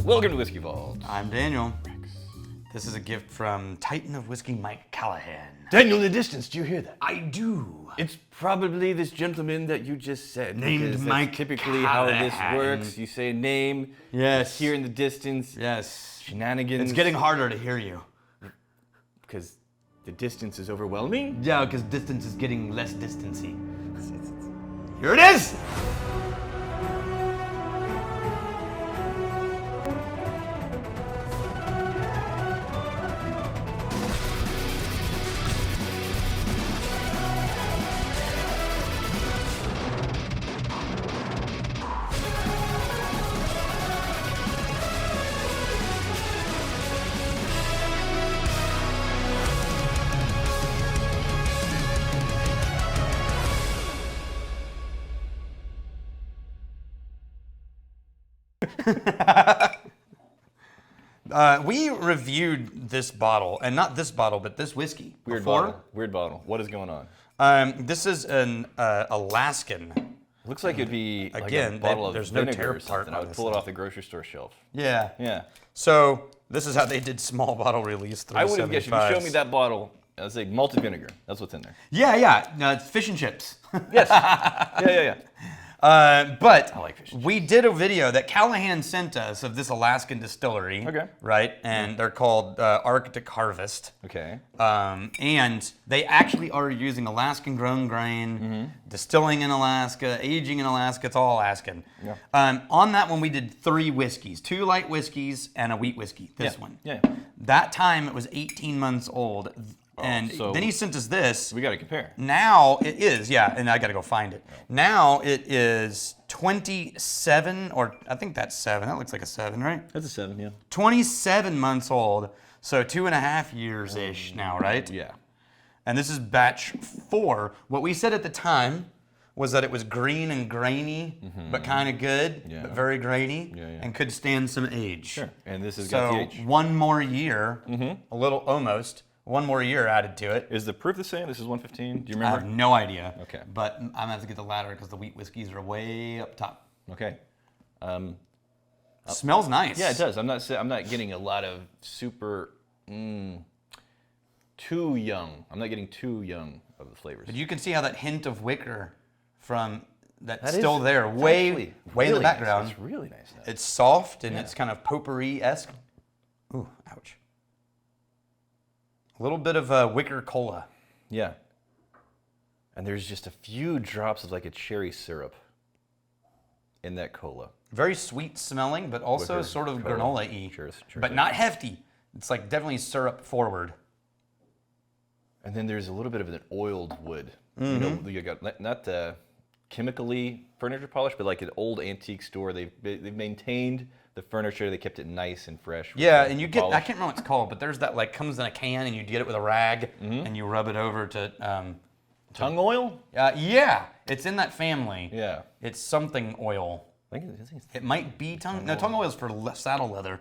Welcome to Whiskey Vault. I'm Daniel. This is a gift from Titan of Whiskey, Mike Callahan. Daniel in the distance, do you hear that? I do. It's probably this gentleman that you just said. Named because that's Mike typically how this Callahan. works. You say a name. Yes. It's here in the distance. Yes. Shenanigans. It's getting harder to hear you. Because the distance is overwhelming. Yeah, because distance is getting less distancy. Here it is! We reviewed this bottle, and not this bottle, but this whiskey. Weird before. bottle. Weird bottle. What is going on? This is an Alaskan. Looks like it'd be Again, like a bottle of there's no vinegar tear or part something. I on would this pull it thing. off the grocery store shelf. Yeah. Yeah. So this is how they did small bottle release. I would have guessed if you 375s. showed me that bottle, I would say malted vinegar. That's what's in there. Yeah. No, it's fish and chips. Yes. Yeah. But I like fish and we did a video that Callahan sent us of this Alaskan distillery. Okay. Right? And they're called Arctic Harvest. Okay. And they actually are using Alaskan grown grain, distilling in Alaska, aging in Alaska. It's all Alaskan. Yeah. On that one, we did 3 whiskeys, 2 light whiskeys and a wheat whiskey. This one. Yeah. That time it was 18 months old. And so- then he sent us this. We got to compare. Now it is, yeah, and I got to go find it. Now it is 27, or I think that's 7. That looks like a 7, right? That's a 7, yeah. 27 months old, so 2.5 years-ish now, right? Yeah. And this is batch 4. What we said at the time was that it was green and grainy, but kind of good, Yeah. but very grainy, Yeah. and could stand some age. Sure. And this has got So the H. one more year, a little almost, one more year added to it. Is the proof the same? This is 115. Do you I remember? have no idea. Okay. But I'm gonna have to get the ladder because the wheat whiskeys are way up top. Okay. Smells nice. Yeah, it does. I'm not getting a lot of super too young. I'm not getting too young of the flavors. But you can see how that hint of wicker from that's That still is- there, it's way actually in the really nice. background. It's really nice. Now. It's soft and it's kind of potpourri-esque. Ooh, ouch. A little bit of wicker cola. Yeah. And there's just a few drops of like a cherry syrup in that cola. Very sweet smelling, but also Wicker sort of cola. granola-y. Cheers. But not hefty. It's like definitely syrup forward. And then there's a little bit of an oiled wood. You know, you got not the chemically furniture polish, but like an old antique store. They've maintained the furniture. They kept it nice and fresh. with Yeah, the- and you the get, I polish. can't remember what it's called, but there's that like comes in a can and you get it with a rag and you rub it over to, tongue oil. yeah, it's in that family. Yeah. It's something oil. I think it's It might be tongue oil is for saddle leather.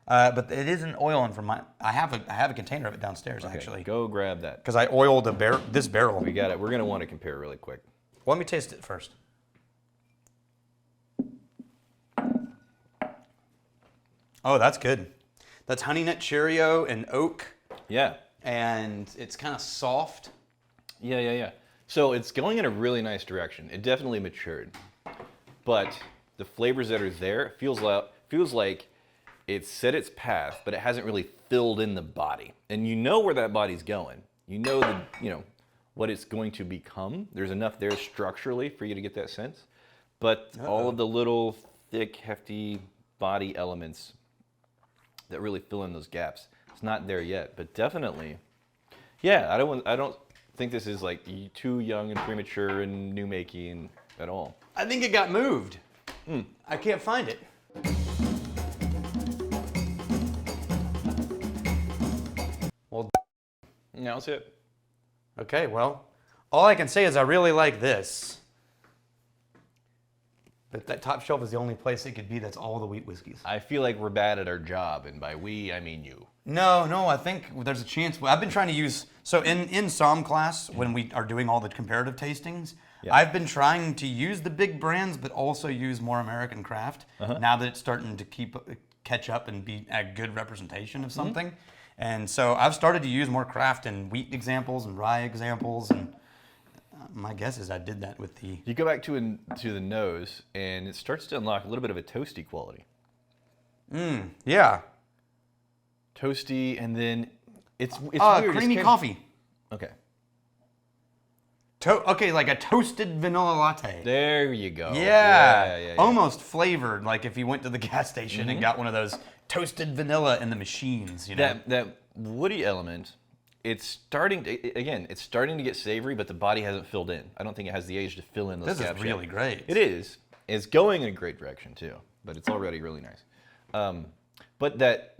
But it is an oil and for my, I have a container of it downstairs actually. Go grab that. Because I oiled this barrel. We got it. We're gonna want to compare really quick. Well, let me taste it first. Oh, that's good. That's honey nut Cheerio and oak, Yeah. and it's kind of soft. Yeah. So it's going in a really nice direction. It definitely matured, but the flavors that are there feels like it's set its path, but it hasn't really filled in the body. And you know where that body's going. You know what it's going to become. There's enough there structurally for you to get that sense, but all of the little thick, hefty body elements that really fill in those gaps, it's not there yet. But definitely, yeah. I don't think this is like too young and premature and new making at all. I think it got moved. I can't find it. Well, Yeah, that's it. okay, well, all I can say is I really like this. But that top shelf is the only place it could be that's all the wheat whiskeys. I feel like we're bad at our job, and by we, I mean you. No, I think there's a chance. I've been trying to use, so in SOM class, when we are doing all the comparative tastings, Yeah. I've been trying to use the big brands, but also use more American craft. Now that it's starting to catch up and be a good representation of something. And so I've started to use more craft and wheat examples and rye examples, and my guess is I did that with the... You go back to the nose, and it starts to unlock a little bit of a toasty quality. Yeah. Toasty, and then it's weird. Creamy coffee. Okay. Okay, like a toasted vanilla latte. There you go. Yeah. Almost flavored, like if you went to the gas station and got one of those toasted vanilla in the machines, you know? That woody element, it's starting to get savory, but the body hasn't filled in. I don't think it has the age to fill in those This gaps is really yet. great. It is. It's going in a great direction too, but it's already really nice. But that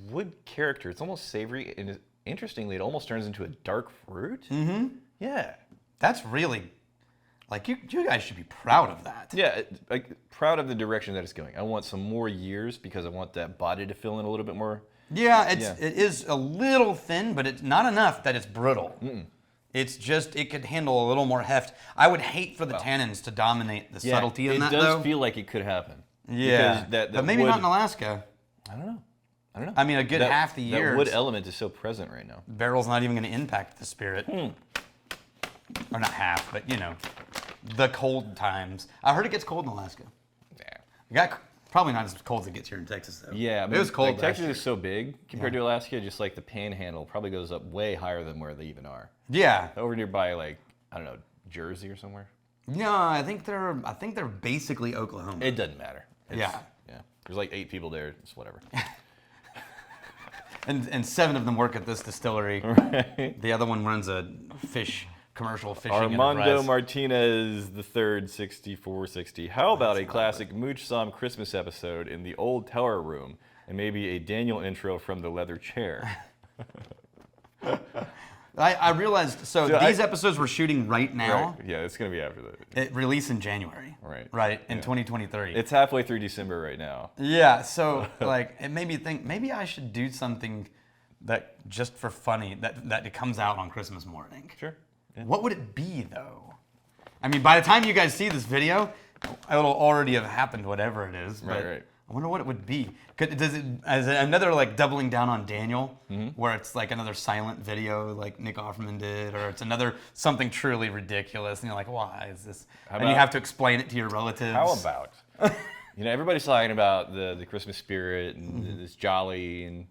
wood character, it's almost savory, and interestingly, it almost turns into a dark fruit. Mm-hmm. Yeah. That's really, like, you guys should be proud of that. Yeah, like proud of the direction that it's going. I want some more years because I want that body to fill in a little bit more. Yeah, it is a little thin, but it's not enough that it's brittle. It's just, it could handle a little more heft. I would hate for the tannins to dominate the subtlety in that, though. It does feel like it could happen. Yeah, but maybe not in Alaska. I don't know. I mean, a good half the year. That wood element is so present right now. Barrel's not even going to impact the spirit. Or not half, but you know, the cold times. I heard it gets cold in Alaska. Yeah. Probably not as cold as it gets here in Texas, though. Yeah, I mean, it was cold. Like, Texas is so big compared to Alaska. Just like the Panhandle probably goes up way higher than where they even are. Yeah. Over nearby, like I don't know, Jersey or somewhere. No, I think they're basically Oklahoma. It doesn't matter. Yeah. There's like 8 people there. It's whatever. and 7 of them work at this distillery. Right. The other one runs a commercial fishing Armando enterprise. Martinez III, 6460. How about a classic Mooch Som Christmas episode in the old tower room, and maybe a Daniel intro from the leather chair? I realized, these episodes we're shooting right now. Right. Yeah, it's going to be after that. It release in January. Right, in 2023. It's halfway through December right now. Yeah, so like it made me think maybe I should do something that just for funny, that it comes out on Christmas morning. Sure. Yeah. What would it be though? I mean, by the time you guys see this video, it'll already have happened, whatever it is. But right. I wonder what it would be. Is it another like doubling down on Daniel, where it's like another silent video like Nick Offerman did, or it's another something truly ridiculous, and you're like, why is this? And you have to explain it to your relatives. How about, everybody's talking about the Christmas spirit and this jolly and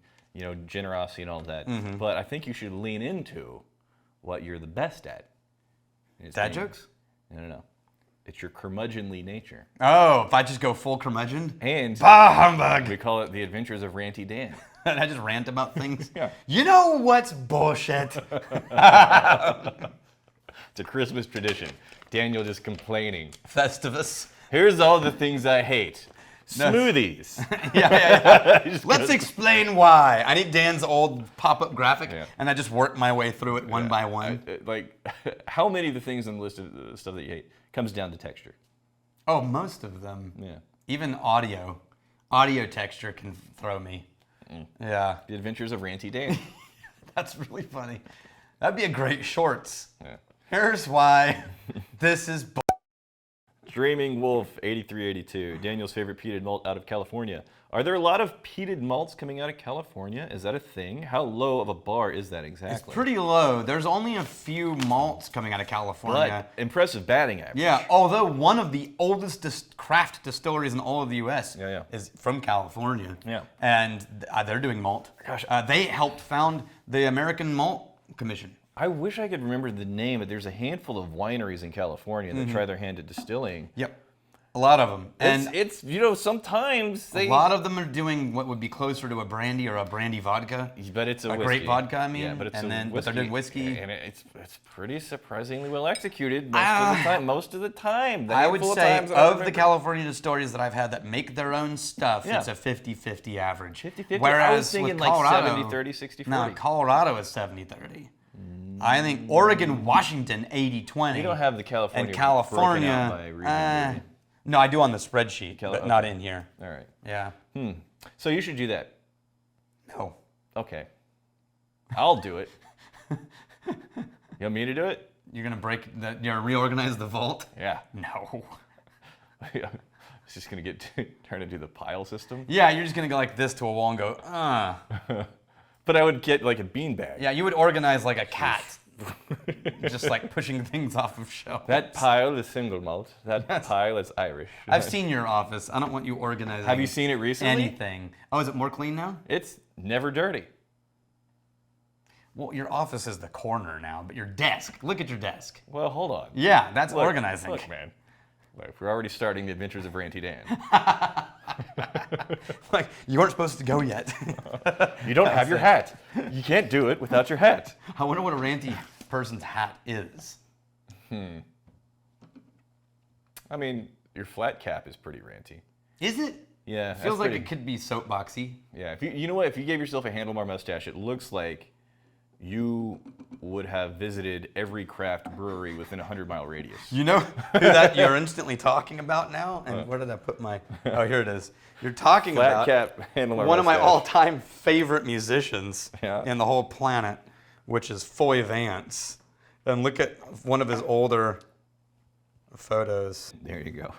generosity and all that, but I think you should lean into what you're the best at. Dad jokes? No. It's your curmudgeonly nature. Oh, if I just go full curmudgeon? And bah humbug! We call it the Adventures of Ranty Dan. And I just rant about things? Yeah. You know what's bullshit? It's a Christmas tradition. Daniel just complaining. Festivus. Here's all the things I hate. Smoothies. Yeah. Let's explain why. I need Dan's old pop-up graphic, and I just work my way through it one by one. How many of the things on the list of stuff that you hate comes down to texture? Oh, most of them. Yeah. Even audio. Audio texture can throw me. Yeah. The Adventures of Ranty Dan. That's really funny. That'd be a great shorts. Yeah. Here's why this is Dreaming Wolf 8382, Daniel's favorite peated malt out of California. Are there a lot of peated malts coming out of California? Is that a thing? How low of a bar is that exactly? It's pretty low. There's only a few malts coming out of California. But impressive batting average. Yeah, although one of the oldest craft distilleries in all of the U.S. is from California. Yeah. And they're doing malt. Gosh. They helped found the American Malt Commission. I wish I could remember the name, but there's a handful of wineries in California that try their hand at distilling. Yep. A lot of them. And it's sometimes a lot of them are doing what would be closer to a brandy or a brandy vodka. But it's a whiskey. Great vodka, I mean. Yeah, but it's but they're doing whiskey. And it's pretty surprisingly well executed most of the time. I would say of the California distilleries that I've had that make their own stuff, it's a 50-50 average. 50-50? Whereas I was thinking with Colorado, like 70-30, 60-40. No, Colorado is 70-30. I think Oregon, Washington, 80-20. You don't have the California. And California, broken out by region, really. No, I do on the spreadsheet, but not in here. All right. Yeah. So you should do that. No. Okay. I'll do it. You want me to do it? You're gonna reorganize the vault? Yeah. No. It's just gonna turn into the pile system. Yeah, you're just gonna go like this to a wall and go, But I would get like a beanbag. Yeah, you would organize like a cat, just like pushing things off of shelves. That pile is single malt. That pile is Irish. I've seen your office. I don't want you organizing. Have you seen it recently? Anything? Oh, is it more clean now? It's never dirty. Well, your office is the corner now, but your desk. Look at your desk. Well, hold on. Yeah, that's Look, organizing. Look, man. Look, we're already starting the adventures of Ranty Dan. Like, you weren't supposed to go yet. You don't have your hat. You can't do it without your hat. I wonder what a ranty person's hat is. I mean, your flat cap is pretty ranty. Is it? Yeah. Feels that's like pretty- it could be soapboxy. Yeah. If you know what? If you gave yourself a handlebar mustache, it looks like you would have visited every craft brewery within a 100-mile radius. You know who that you're instantly talking about now? And where did I put my... Oh, here it is. You're talking Flat about cap handlebar one of my mustache. all-time favorite musicians Yeah. in the whole planet, which is Foy Vance. And look at one of his older photos. There you go.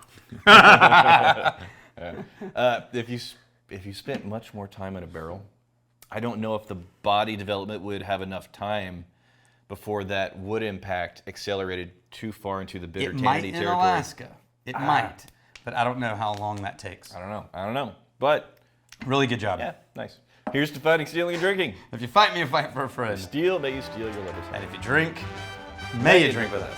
If you spent much more time in a barrel, I don't know if the body development would have enough time before that wood impact accelerated too far into the bitter It might tannity in territory. Alaska. It might. But I don't know how long that takes. I don't know. But Really good job. yeah, nice. Here's to fighting, stealing, and drinking. If you fight me, you fight for a friend. Steal, may you steal your lover's heart. And if you drink, may you drink with us.